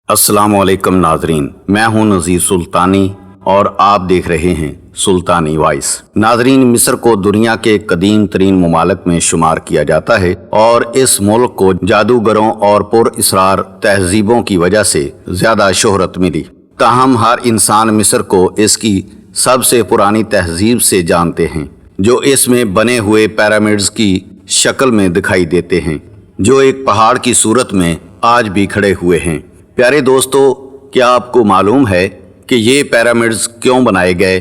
अस्सलाम वालेकुम नाजरीन, मैं हूं नज़ीर सुल्तानी और आप देख रहे हैं सुल्तानी वॉइस। नाजरीन, मिस्र को दुनिया के कदीम तरीन ममालिक में शुमार किया जाता है और इस मुल्क को जादूगरों और पुरअसरार तहजीबों की वजह से ज़्यादा शोहरत मिली। ताहम हर इंसान मिस्र को इसकी सबसे पुरानी तहजीब से जानते हैं, जो इसमें बने हुए पिरामिड्स की शक्ल में दिखाई देते हैं, जो एक पहाड़ की सूरत में आज भी खड़े हुए हैं। प्यारे दोस्तों, क्या आपको मालूम है कि ये पिरामिड्स क्यों बनाए गए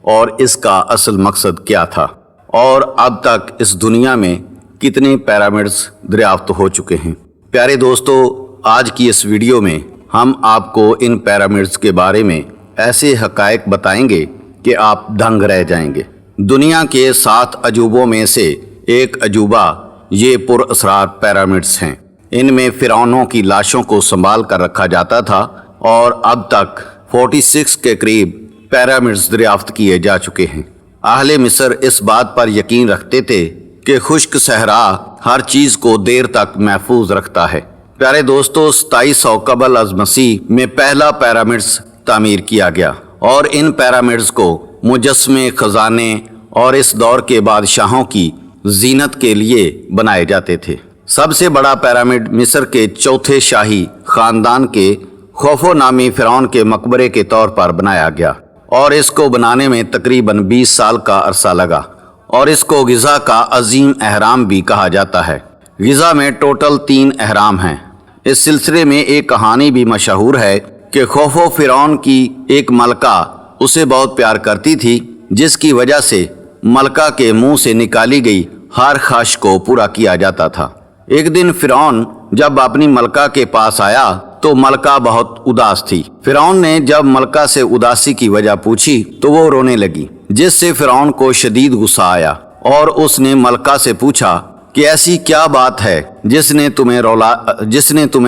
और इसका असल मकसद क्या था, और अब तक इस दुनिया में कितने पिरामिड्स दरियाफ्त हो चुके हैं? प्यारे दोस्तों, आज की इस वीडियो में हम आपको इन पिरामिड्स के बारे में ऐसे हकायक बताएंगे कि आप दंग रह जाएंगे। दुनिया के 7 अजूबों में से एक अजूबा ये पुरअसरार पिरामिड्स हैं। इनमें फिरौनों की लाशों को संभाल कर रखा जाता था और अब तक 46 के करीब पिरामिड्स दरियाफ्त किए जा चुके हैं। अहले मिस्र इस बात पर यकीन रखते थे कि खुश्क सहरा हर चीज़ को देर तक महफूज रखता है। प्यारे दोस्तों, 2700 कबल अज़ मसीह में पहला पिरामिड्स तामीर किया गया और इन पिरामिड्स को मुजस्मे, खजाने और इस दौर के बादशाहों की जीनत के लिए बनाए जाते थे। सबसे बड़ा पिरामिड मिस्र के चौथे शाही खानदान के खोफो नामी फिरौन के मकबरे के तौर पर बनाया गया और इसको बनाने में तकरीबन 20 साल का अरसा लगा और इसको गिज़ा का अजीम अहराम भी कहा जाता है। गिज़ा में टोटल 3 अहराम हैं। इस सिलसिले में एक कहानी भी मशहूर है कि खोफो फिरौन की एक मलका उसे बहुत प्यार करती थी, जिसकी वजह से मलका के मुंह से निकाली गई हर ख्वाहिश को पूरा किया जाता था। एक दिन फिरौन जब अपनी मलका के पास आया तो मलका बहुत उदास थी। फिरौन ने जब मलका से उदासी की वजह पूछी तो वो रोने लगी, जिससे फिरौन को शदीद गुस्सा आया और उसने मलका से पूछा कि ऐसी क्या बात है जिसने तुम्हें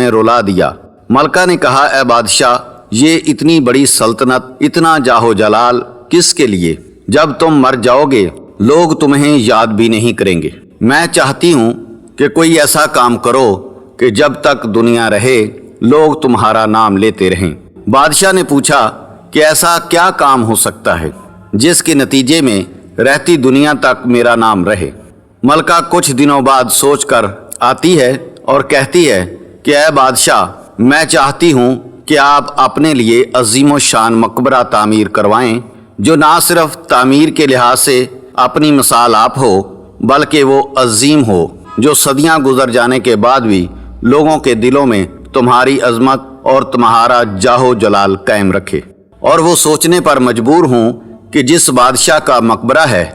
रुला दिया। मलका ने कहा, ए बादशाह, ये इतनी बड़ी सल्तनत, इतना जाहो जलाल किसके लिए? जब तुम मर जाओगे लोग तुम्हें याद भी नहीं करेंगे। मैं चाहती हूँ कि कोई ऐसा काम करो कि जब तक दुनिया रहे लोग तुम्हारा नाम लेते रहें। बादशाह ने पूछा कि ऐसा क्या काम हो सकता है जिसके नतीजे में रहती दुनिया तक मेरा नाम रहे। मलका कुछ दिनों बाद सोच कर आती है और कहती है कि ऐ बादशाह, मैं चाहती हूँ कि आप अपने लिए अजीम शान मकबरा तामीर करवाएं, जो ना सिर्फ तामीर के लिहाज से अपनी मिसाल आप हो, बल्कि वो अजीम हो, जो सदियां गुजर जाने के बाद भी लोगों के दिलों में तुम्हारी अजमत और तुम्हारा जाहो जलाल कायम रखे। और वो सोचने पर मजबूर हूँ कि जिस बादशाह का मकबरा है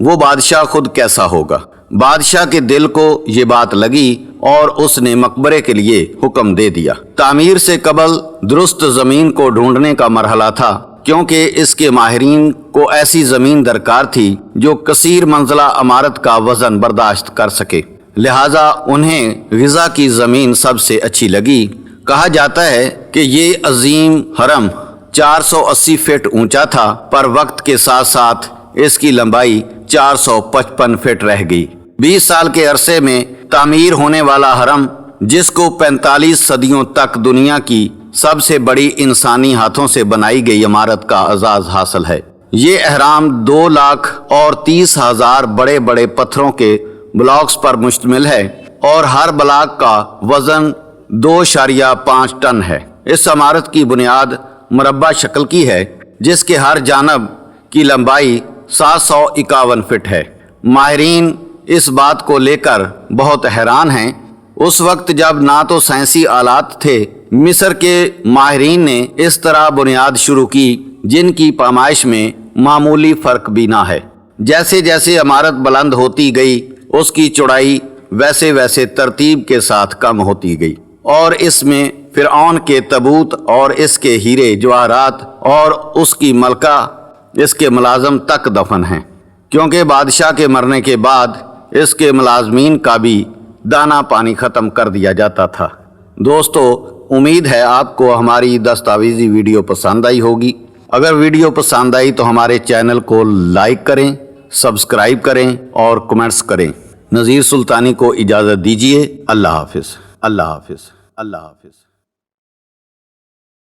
वो बादशाह खुद कैसा होगा। बादशाह के दिल को ये बात लगी और उसने मकबरे के लिए हुक्म दे दिया। तामीर से कबल दुरुस्त ज़मीन को ढूंढने का मरहला था, क्योंकि इसके माहिरीन को ऐसी ज़मीन दरकार थी जो कसीर मंजिला इमारत का वज़न बर्दाश्त कर सके। लिहाजा उन्हें गिज़ा की ज़मीन सबसे अच्छी लगी। कहा जाता है कि ये अजीम हरम 480 फीट ऊंचा था, पर वक्त के साथ साथ इसकी लंबाई 455 फीट रह गई। 20 साल के अरसे में तामीर होने वाला हरम, जिसको 45 सदियों तक दुनिया की सबसे बड़ी इंसानी हाथों से बनाई गई इमारत का एजाज़ हासिल है। ये अहराम 2,30,000 बड़े बड़े पत्थरों के ब्लॉक्स पर मुश्तमिल है और हर ब्लॉक का वजन 2.5 टन है। इस इमारत की बुनियाद मुरब्बा शक्ल की है, जिसके हर जानब की लंबाई 751 फीट है। माहिरीन इस बात को लेकर बहुत हैरान हैं। उस वक्त जब ना तो साइंसी आलात थे, मिस्र के माहिरीन ने इस तरह बुनियाद शुरू की जिनकी पैमाइश में मामूली फ़र्क भी ना है। जैसे जैसे इमारत बुलंद होती गई, उसकी चौड़ाई वैसे वैसे तरतीब के साथ कम होती गई और इसमें फिरौन के तबूत और इसके हीरे जवाहरात और उसकी मलका, इसके मुलाजम तक दफन हैं, क्योंकि बादशाह के मरने के बाद इसके मुलाजमीन का भी दाना पानी ख़त्म कर दिया जाता था। दोस्तों, उम्मीद है आपको हमारी दस्तावेजी वीडियो पसंद आई होगी। अगर वीडियो पसंद आई तो हमारे चैनल को लाइक करें, सब्सक्राइब करें और कमेंट्स करें। नज़ीर सुल्तानी को इजाज़त दीजिए। अल्लाह हाफिज़, अल्लाह हाफिज़, अल्लाह हाफिज़।